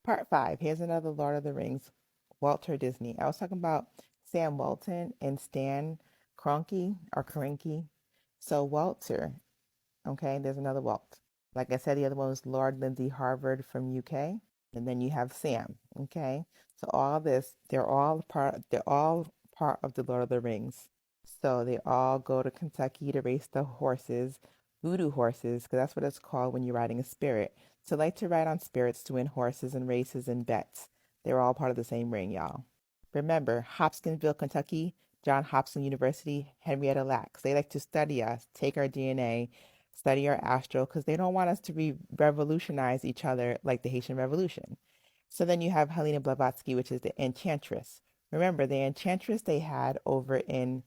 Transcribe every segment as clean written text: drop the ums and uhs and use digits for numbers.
Part five. Here's another Lord of the Rings. Walter Disney. I was talking about Sam Walton and Stan Kroenke or Kroenke. So Walter, okay, there's another Walt. Like I said, the other one was Lord Lindsay Harvard from UK. And then you have Sam, okay? So all this, they're all part of the Lord of the Rings. So they all go to Kentucky to race the horses, voodoo horses, because that's what it's called when you're riding a spirit. So like to ride on spirits to win horses and races and bets. They're all part of the same ring, y'all. Remember, Hopkinsville, Kentucky, John Hopkins University, Henrietta Lacks. They like to study us, take our DNA, study our astral, because they don't want us to revolutionize each other like the Haitian Revolution. So then you have Helena Blavatsky, which is the enchantress. Remember, the enchantress they had over in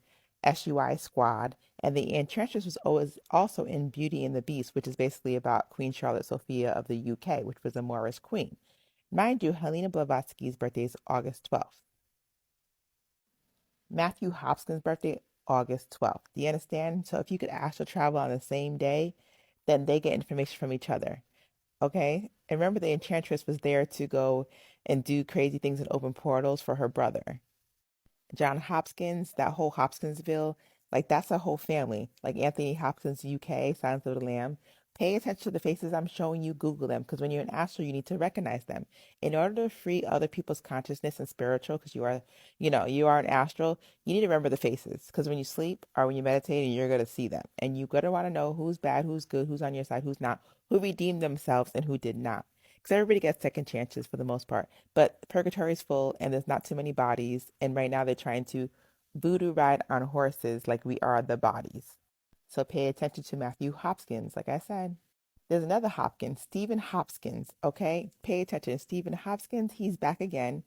SUI Squad, and the enchantress was always also in Beauty and the Beast, which is basically about Queen Charlotte Sophia of the UK, which was a Moorish queen. Mind you, Helena Blavatsky's birthday is August 12th. Matthew Hopkins' birthday, August 12th. Do you understand? So if you could astral travel on the same day, then they get information from each other. Okay? And remember, the enchantress was there to go and do crazy things and open portals for her brother. John Hopkins, that whole Hopkinsville, like that's a whole family. Like Anthony Hopkins, UK, Silence of the Lamb. Pay attention to the faces I'm showing you. Google them because when you're an astral, you need to recognize them. In order to free other people's consciousness and spiritual, because you are an astral, you need to remember the faces because when you sleep or when you meditate, you're going to see them. And you're going to want to know who's bad, who's good, who's on your side, who's not, who redeemed themselves, and who did not. Because everybody gets second chances for the most part. But purgatory is full and there's not too many bodies. And right now they're trying to voodoo ride on horses like we are the bodies. So pay attention to Matthew Hopkins, like I said. There's another Hopkins, Stephen Hopkins. Okay, pay attention. Stephen Hopkins, he's back again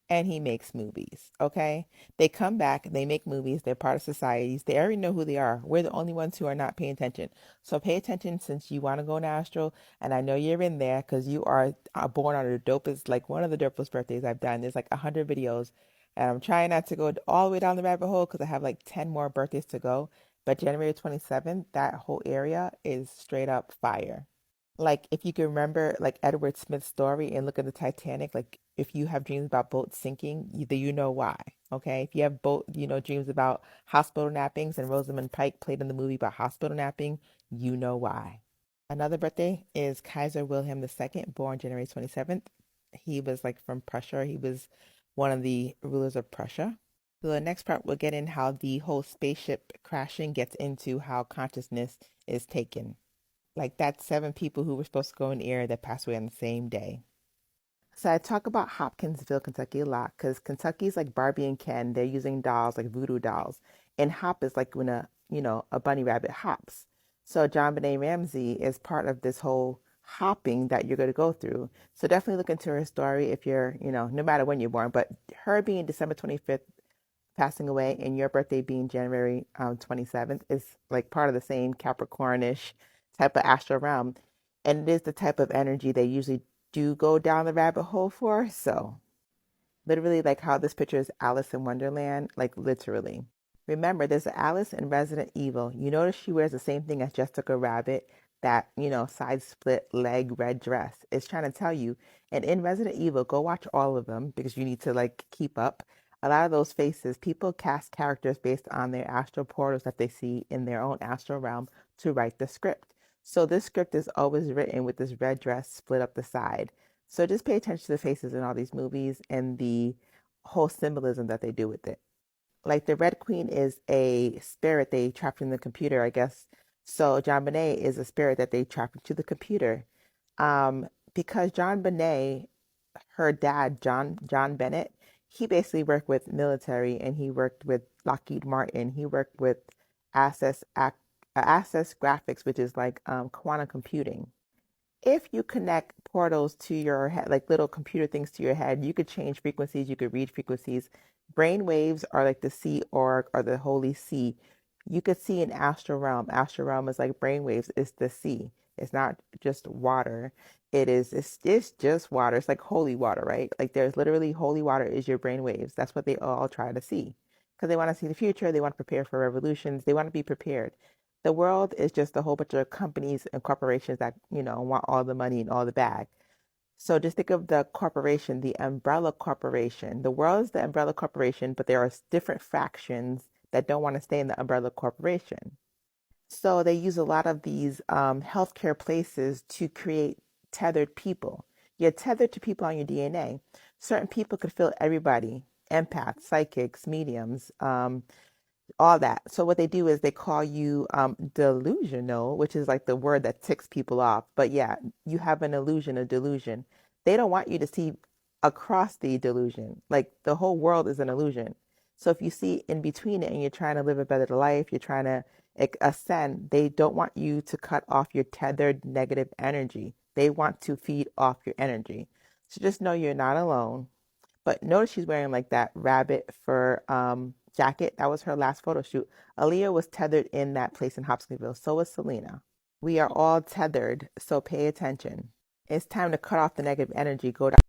and he makes movies. Okay, they come back, they make movies, they're part of societies, they already know who they are. We're the only ones who are not paying attention. So pay attention since you want to go in astral, and I know you're in there because you are born on the dopest, like one of the dopest birthdays I've done. There's like 100 videos, and I'm trying not to go all the way down the rabbit hole because I have like 10 more birthdays to go. But January 27th, that whole area is straight up fire. Like if you can remember like Edward Smith's story and look at the Titanic, like if you have dreams about boats sinking, you know why. Okay. If you have dreams about hospital nappings and Rosamund Pike played in the movie about hospital napping, you know why. Another birthday is Kaiser Wilhelm II, born January 27th. He was like from Prussia. He was one of the rulers of Prussia. So the next part we'll get in how the whole spaceship crashing gets into how consciousness is taken. Like that's seven people who were supposed to go in the air that passed away on the same day. So I talk about Hopkinsville, Kentucky a lot because Kentucky's like Barbie and Ken. They're using dolls like voodoo dolls, and hop is like when a bunny rabbit hops. So John Benet Ramsey is part of this whole hopping that you're going to go through. So definitely look into her story if you're no matter when you're born, but her being December 25th passing away and your birthday being January 27th is like part of the same Capricornish type of astral realm. And it is the type of energy they usually do go down the rabbit hole for. So, literally, like how this picture is Alice in Wonderland, like literally. Remember, there's an Alice in Resident Evil. You notice she wears the same thing as Jessica Rabbit, that, side split leg red dress. It's trying to tell you. And in Resident Evil, go watch all of them because you need to like keep up. A lot of those faces, people cast characters based on their astral portals that they see in their own astral realm to write the script. So this script is always written with this red dress split up the side. So just pay attention to the faces in all these movies and the whole symbolism that they do with it. Like the Red Queen is a spirit they trapped in the computer, I guess. So John Bonet is a spirit that they trapped into the computer. Because John Bonet, her dad, John Bennett, he basically worked with military and he worked with Lockheed Martin. He worked with Access Access Graphics, which is like quantum computing. If you connect portals to your head, like little computer things to your head, you could change frequencies, you could read frequencies. Brain waves are like the sea org or the holy sea. You could see an astral realm. Astral realm is like brain waves, it's the sea. It's not just water. It's just water. It's like holy water, right? Like there's literally holy water is your brain waves. That's what they all try to see. Because they want to see the future, they want to prepare for revolutions, they want to be prepared. The world is just a whole bunch of companies and corporations that want all the money and all the bag. So just think of the corporation, the umbrella corporation. The world is the umbrella corporation, but there are different fractions that don't want to stay in the umbrella corporation. So they use a lot of these healthcare places to create tethered people. You're tethered to people on your DNA. Certain people could feel everybody, empaths, psychics, mediums, all that. So what they do is they call you delusional, which is like the word that ticks people off. But yeah, you have an illusion, a delusion. They don't want you to see across the delusion. Like the whole world is an illusion. So if you see in between it and you're trying to live a better life, you're trying to ascend, they don't want you to cut off your tethered negative energy. They want to feed off your energy. So just know you're not alone. But notice she's wearing like that rabbit fur jacket. That was her last photo shoot. Aaliyah was tethered in that place in Hopkinsville. So was Selena. We are all tethered, so pay attention. It's time to cut off the negative energy. Go down.